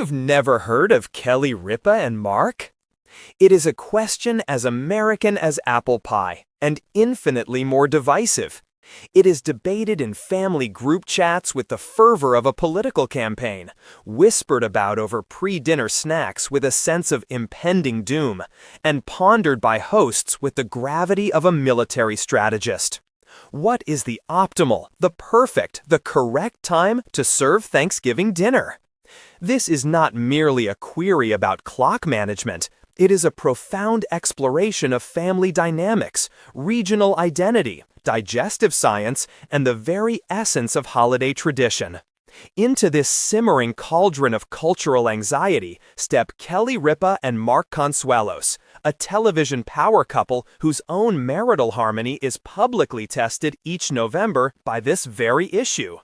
You've never heard of Kelly Ripa and Mark? It is a question as American as apple pie, and infinitely more divisive. It is debated in family group chats with the fervor of a political campaign, whispered about over pre-dinner snacks with a sense of impending doom, and pondered by hosts with the gravity of a military strategist. What is the optimal, the perfect, the correct time to serve Thanksgiving dinner? This is not merely a query about clock management. It is a profound exploration of family dynamics, regional identity, digestive science, and the very essence of holiday tradition. Into this simmering cauldron of cultural anxiety step Kelly Ripa and Mark Consuelos, a television power couple whose own marital harmony is publicly tested each November by this very issue.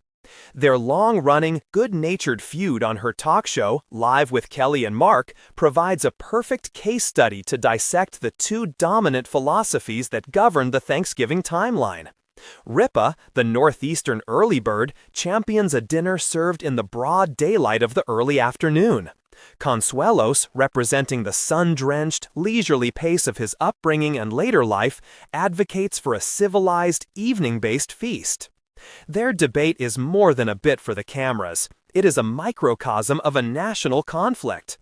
Their long-running, good-natured feud on her talk show, Live with Kelly and Mark, provides a perfect case study to dissect the two dominant philosophies that govern the Thanksgiving timeline. Ripa, the northeastern early bird, champions a dinner served in the broad daylight of the early afternoon. Consuelos, representing the sun-drenched, leisurely pace of his upbringing and later life, advocates for a civilized, evening-based feast. Their debate is more than a bit for the cameras. It is a microcosm of a national conflict.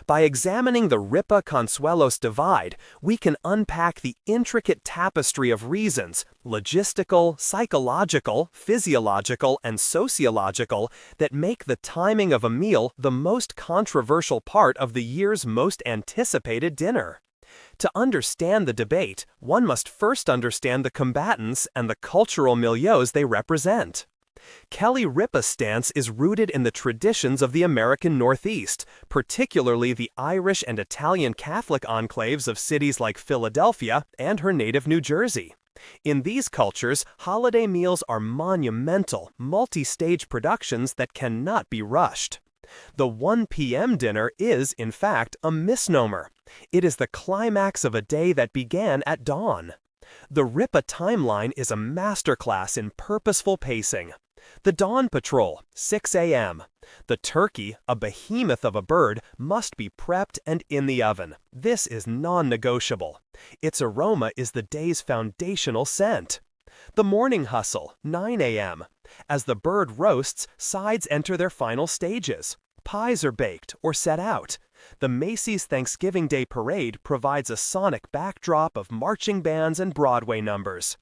By examining the Ripa-Consuelos divide, we can unpack the intricate tapestry of reasons, logistical, psychological, physiological, and sociological, that make the timing of a meal the most controversial part of the year's most anticipated dinner. To understand the debate, one must first understand the combatants and the cultural milieus they represent. Kelly Ripa's stance is rooted in the traditions of the American Northeast, particularly the Irish and Italian Catholic enclaves of cities like Philadelphia and her native New Jersey. In these cultures, holiday meals are monumental, multi-stage productions that cannot be rushed. The 1 p.m. dinner is, in fact, a misnomer. It is the climax of a day that began at dawn. The Ripa timeline is a masterclass in purposeful pacing. The Dawn Patrol, 6 a.m. The turkey, a behemoth of a bird, must be prepped and in the oven. This is non-negotiable. Its aroma is the day's foundational scent. The Morning Hustle, 9 a.m. As the bird roasts, sides enter their final stages. Pies are baked or set out. The Macy's Thanksgiving Day Parade provides a sonic backdrop of marching bands and Broadway numbers.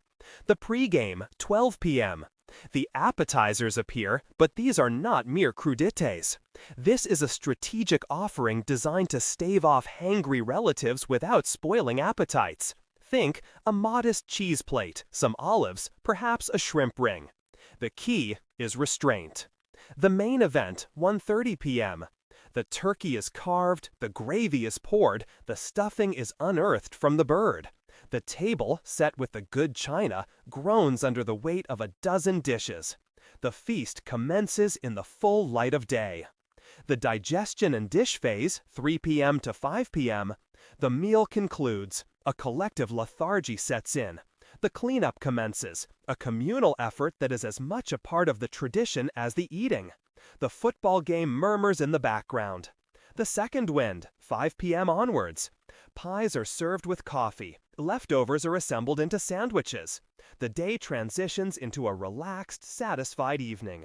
The pregame, 12 p.m. The appetizers appear, but these are not mere crudités. This is a strategic offering designed to stave off hangry relatives without spoiling appetites. Think a modest cheese plate, some olives, perhaps a shrimp ring. The key is restraint. The main event, 1:30 p.m. The turkey is carved, the gravy is poured, the stuffing is unearthed from the bird. The table, set with the good china, groans under the weight of a dozen dishes. The feast commences in the full light of day. The digestion and dish phase, 3 p.m. to 5 p.m. The meal concludes. A collective lethargy sets in. The cleanup commences, a communal effort that is as much a part of the tradition as the eating. The football game murmurs in the background. The second wind, 5 p.m. onwards. Pies are served with coffee. Leftovers are assembled into sandwiches. The day transitions into a relaxed, satisfied evening.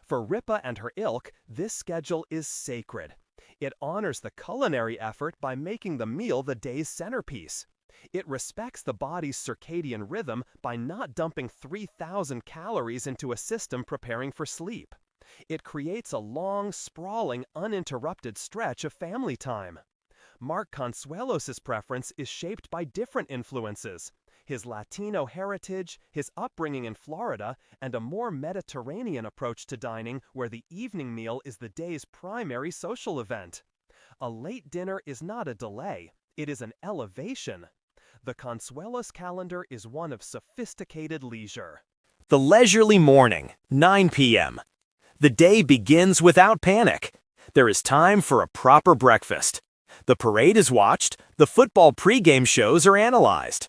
For Ripa and her ilk, this schedule is sacred. It honors the culinary effort by making the meal the day's centerpiece. It respects the body's circadian rhythm by not dumping 3,000 calories into a system preparing for sleep. It creates a long, sprawling, uninterrupted stretch of family time. Mark Consuelos' preference is shaped by different influences: his Latino heritage, his upbringing in Florida, and a more Mediterranean approach to dining where the evening meal is the day's primary social event. A late dinner is not a delay, it is an elevation. The Consuelos calendar is one of sophisticated leisure. The leisurely morning, 9 p.m. The day begins without panic. There is time for a proper breakfast. The parade is watched, the football pregame shows are analyzed.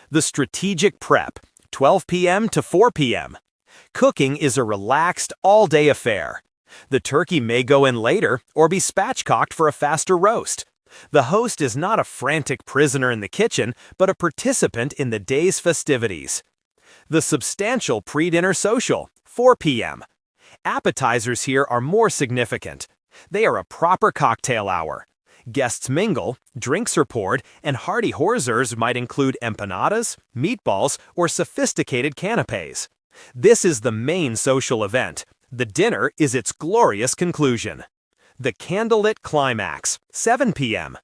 The strategic prep, 12 p.m. to 4 p.m. Cooking is a relaxed, all-day affair. The turkey may go in later or be spatchcocked for a faster roast. The host is not a frantic prisoner in the kitchen, but a participant in the day's festivities. The substantial pre-dinner social, 4 p.m. Appetizers here are more significant. They are a proper cocktail hour. Guests mingle, drinks are poured, and hearty hors d'oeuvres might include empanadas, meatballs, or sophisticated canapés. This is the main social event. The dinner is its glorious conclusion. The candlelit climax, 7 p.m.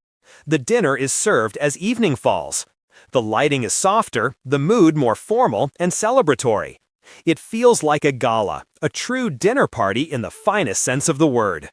The dinner is served as evening falls. The lighting is softer, the mood more formal and celebratory. It feels like a gala, a true dinner party in the finest sense of the word.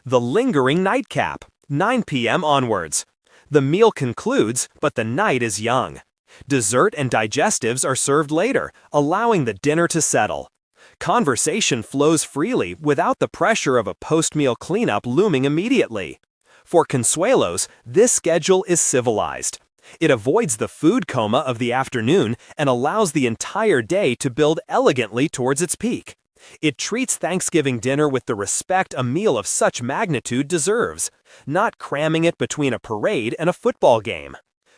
The lingering nightcap, 9 p.m. onwards. The meal concludes, but the night is young. Dessert and digestives are served later, allowing the dinner to settle. Conversation flows freely without the pressure of a post-meal cleanup looming immediately. For Consuelos, this schedule is civilized. It avoids the food coma of the afternoon and allows the entire day to build elegantly towards its peak. It treats Thanksgiving dinner with the respect a meal of such magnitude deserves, not cramming it between a parade and a football game.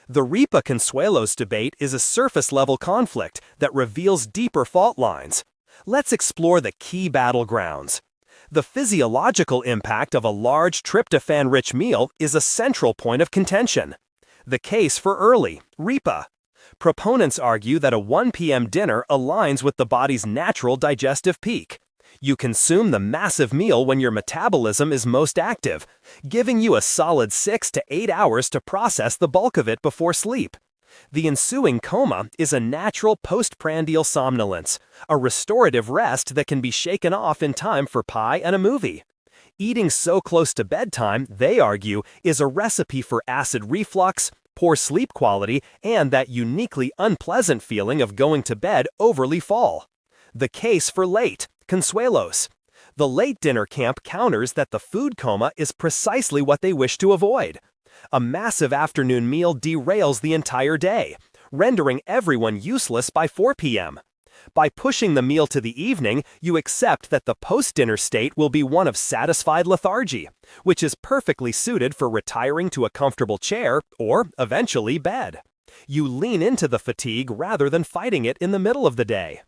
The Ripa Consuelos debate is a surface-level conflict that reveals deeper fault lines. Let's explore the key battlegrounds. The physiological impact of a large tryptophan-rich meal is a central point of contention. The case for early, Ripa. Proponents argue that a 1 p.m. dinner aligns with the body's natural digestive peak. You consume the massive meal when your metabolism is most active, giving you a solid 6 to 8 hours to process the bulk of it before sleep. The ensuing coma is a natural postprandial somnolence, a restorative rest that can be shaken off in time for pie and a movie. Eating so close to bedtime, they argue, is a recipe for acid reflux, poor sleep quality, and that uniquely unpleasant feeling of going to bed overly full. The case for late, Consuelos. The late dinner camp counters that the food coma is precisely what they wish to avoid. A massive afternoon meal derails the entire day, rendering everyone useless by 4 p.m. By pushing the meal to the evening, you accept that the post-dinner state will be one of satisfied lethargy, which is perfectly suited for retiring to a comfortable chair or, eventually, bed. You lean into the fatigue rather than fighting it in the middle of the day.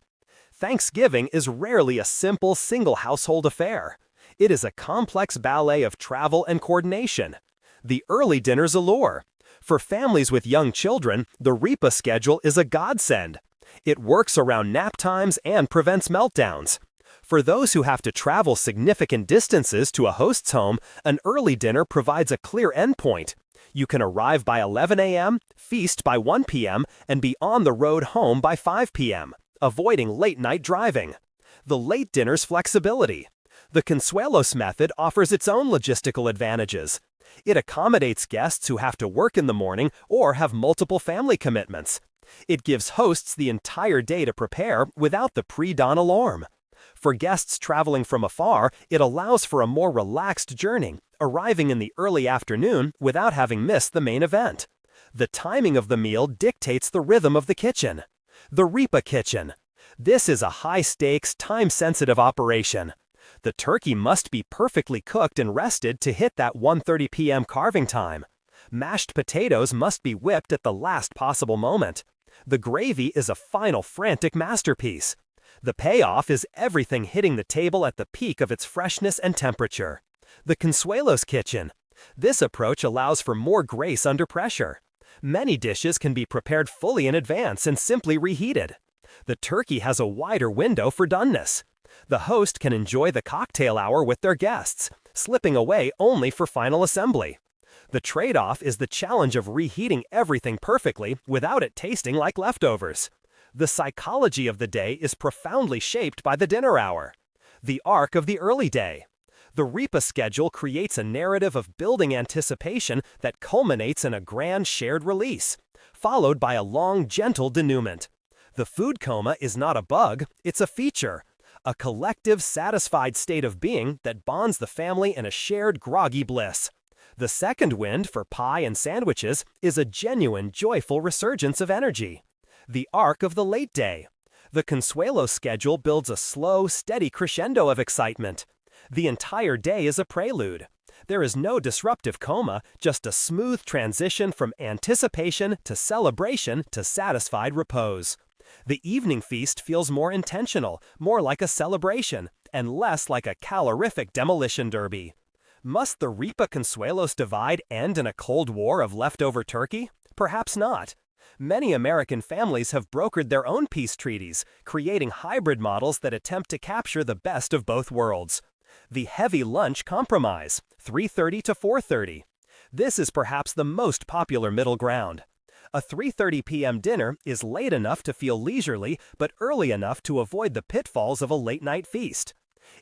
Thanksgiving is rarely a simple single household affair. It is a complex ballet of travel and coordination. The early dinner's allure. For families with young children, the Ripa schedule is a godsend. It works around nap times and prevents meltdowns. For those who have to travel significant distances to a host's home, an early dinner provides a clear endpoint. You can arrive by 11 a.m., feast by 1 p.m., and be on the road home by 5 p.m., avoiding late-night driving. The late dinner's flexibility. The Consuelos method offers its own logistical advantages. It accommodates guests who have to work in the morning or have multiple family commitments. It gives hosts the entire day to prepare without the pre-dawn alarm. For guests traveling from afar, it allows for a more relaxed journey, arriving in the early afternoon without having missed the main event. The timing of the meal dictates the rhythm of the kitchen. The Ripa kitchen. This is a high-stakes, time-sensitive operation. The turkey must be perfectly cooked and rested to hit that 1:30 p.m. carving time. Mashed potatoes must be whipped at the last possible moment. The gravy is a final frantic masterpiece. The payoff is everything hitting the table at the peak of its freshness and temperature. The Consuelos kitchen. This approach allows for more grace under pressure. Many dishes can be prepared fully in advance and simply reheated. The turkey has a wider window for doneness. The host can enjoy the cocktail hour with their guests, slipping away only for final assembly. The trade-off is the challenge of reheating everything perfectly without it tasting like leftovers. The psychology of the day is profoundly shaped by the dinner hour. The arc of the early day. The Ripa schedule creates a narrative of building anticipation that culminates in a grand shared release, followed by a long, gentle denouement. The food coma is not a bug, it's a feature. A collective, satisfied state of being that bonds the family in a shared groggy bliss. The second wind for pie and sandwiches is a genuine, joyful resurgence of energy. The arc of the late day. The Consuelos schedule builds a slow, steady crescendo of excitement. The entire day is a prelude. There is no disruptive coma, just a smooth transition from anticipation to celebration to satisfied repose. The evening feast feels more intentional, more like a celebration, and less like a calorific demolition derby. Must the Ripa Consuelos divide end in a cold war of leftover turkey? Perhaps not. Many American families have brokered their own peace treaties, creating hybrid models that attempt to capture the best of both worlds. The heavy lunch compromise, 3:30 to 4:30. This is perhaps the most popular middle ground. A 3:30 p.m. dinner is late enough to feel leisurely, but early enough to avoid the pitfalls of a late-night feast.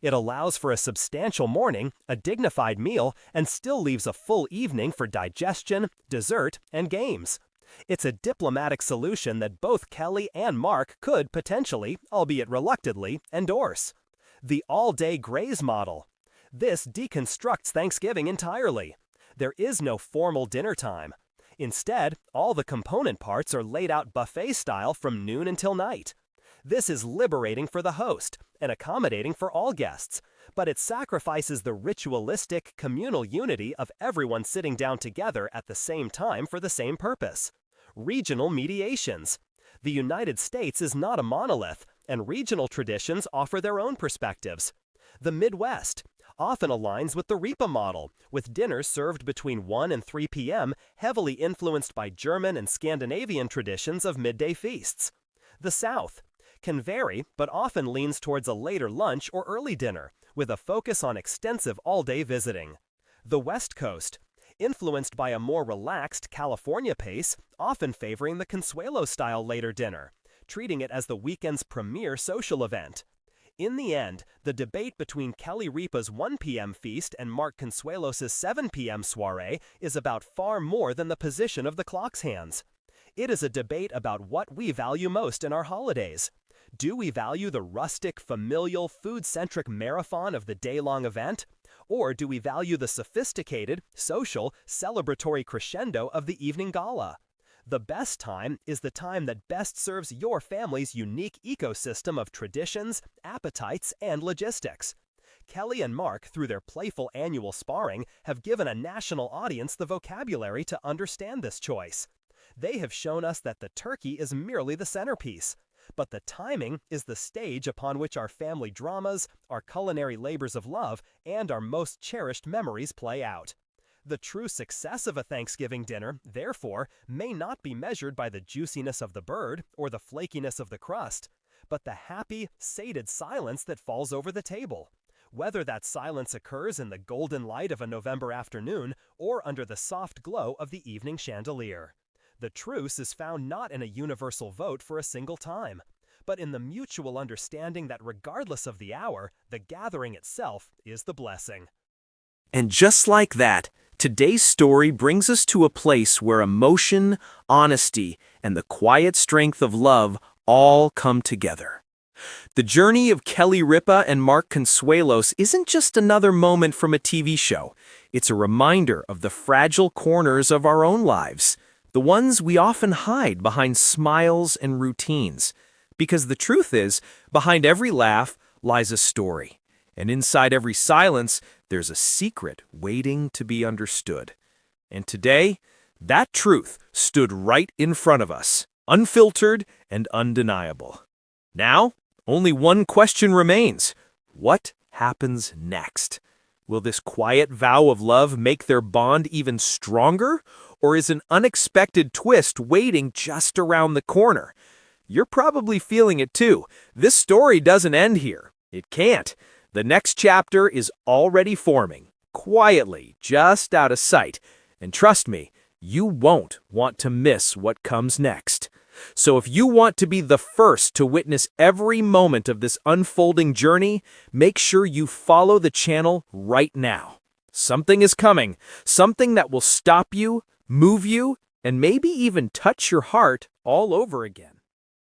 It allows for a substantial morning, a dignified meal, and still leaves a full evening for digestion, dessert, and games. It's a diplomatic solution that both Kelly and Mark could potentially, albeit reluctantly, endorse. The all-day graze model. This deconstructs Thanksgiving entirely. There is no formal dinner time. Instead, all the component parts are laid out buffet style from noon until night. This is liberating for the host and accommodating for all guests, but it sacrifices the ritualistic, communal unity of everyone sitting down together at the same time for the same purpose. Regional mediations. The United States is not a monolith, and regional traditions offer their own perspectives. The Midwest often aligns with the Ripa model, with dinners served between 1 and 3 p.m., heavily influenced by German and Scandinavian traditions of midday feasts. The South can vary, but often leans towards a later lunch or early dinner, with a focus on extensive all-day visiting. The West Coast, influenced by a more relaxed California pace, often favoring the Consuelo-style later dinner, treating it as the weekend's premier social event. In the end, the debate between Kelly Ripa's 1 p.m. feast and Mark Consuelos' 7 p.m. soiree is about far more than the position of the clock's hands. It is a debate about what we value most in our holidays. Do we value the rustic, familial, food-centric marathon of the day-long event? Or do we value the sophisticated, social, celebratory crescendo of the evening gala? The best time is the time that best serves your family's unique ecosystem of traditions, appetites, and logistics. Kelly and Mark, through their playful annual sparring, have given a national audience the vocabulary to understand this choice. They have shown us that the turkey is merely the centerpiece, but the timing is the stage upon which our family dramas, our culinary labors of love, and our most cherished memories play out. The true success of a Thanksgiving dinner, therefore, may not be measured by the juiciness of the bird or the flakiness of the crust, but the happy, sated silence that falls over the table. Whether that silence occurs in the golden light of a November afternoon or under the soft glow of the evening chandelier. The truce is found not in a universal vote for a single time, but in the mutual understanding that regardless of the hour, the gathering itself is the blessing. And just like that, today's story brings us to a place where emotion, honesty, and the quiet strength of love all come together. The journey of Kelly Ripa and Mark Consuelos isn't just another moment from a TV show. It's a reminder of the fragile corners of our own lives, the ones we often hide behind smiles and routines. Because the truth is, behind every laugh lies a story. And inside every silence, there's a secret waiting to be understood. And today, that truth stood right in front of us, unfiltered and undeniable. Now, only one question remains. What happens next? Will this quiet vow of love make their bond even stronger? Or is an unexpected twist waiting just around the corner? You're probably feeling it too. This story doesn't end here. It can't. The next chapter is already forming, quietly, just out of sight. And trust me, you won't want to miss what comes next. So if you want to be the first to witness every moment of this unfolding journey, make sure you follow the channel right now. Something is coming, something that will stop you, move you, and maybe even touch your heart all over again.